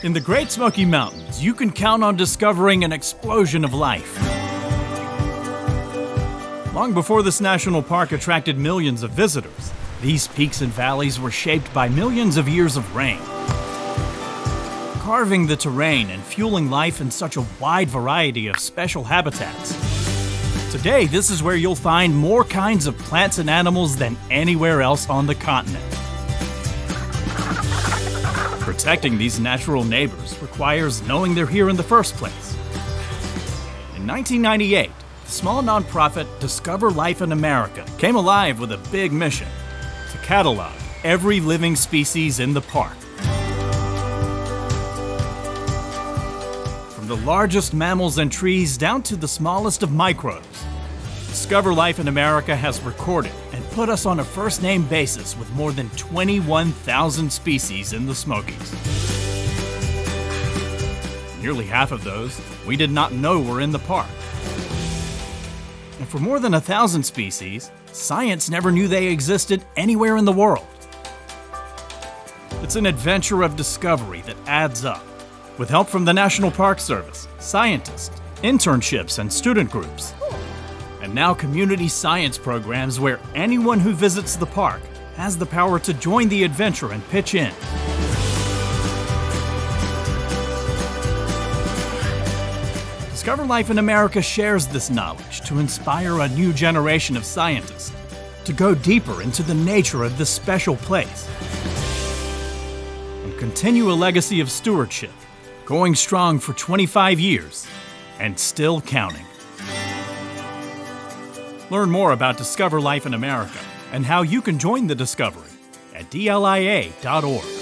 In the Great Smoky Mountains, you can count on discovering an explosion of life. Long before this national park attracted millions of visitors, these peaks and valleys were shaped by millions of years of rain, carving the terrain and fueling life in such a wide variety of special habitats. Today, this is where you'll find more kinds of plants and animals than anywhere else on the continent. Protecting these natural neighbors requires knowing they're here in the first place. In 1998, the small nonprofit Discover Life in America came alive with a big mission: to catalog every living species in the park. From the largest mammals and trees down to the smallest of microbes, Discover Life in America has recorded and put us on a first-name basis with more than 21,000 species in the Smokies. Nearly half of those we did not know were in the park. And for more than 1,000 species, science never knew they existed anywhere in the world. It's an adventure of discovery that adds up, with help from the National Park Service, scientists, internships, and student groups. And now community science programs where anyone who visits the park has the power to join the adventure and pitch in. Discover Life in America shares this knowledge to inspire a new generation of scientists to go deeper into the nature of this special place and continue a legacy of stewardship, going strong for 25 years and still counting. Learn more about Discover Life in America and how you can join the discovery at dlia.org.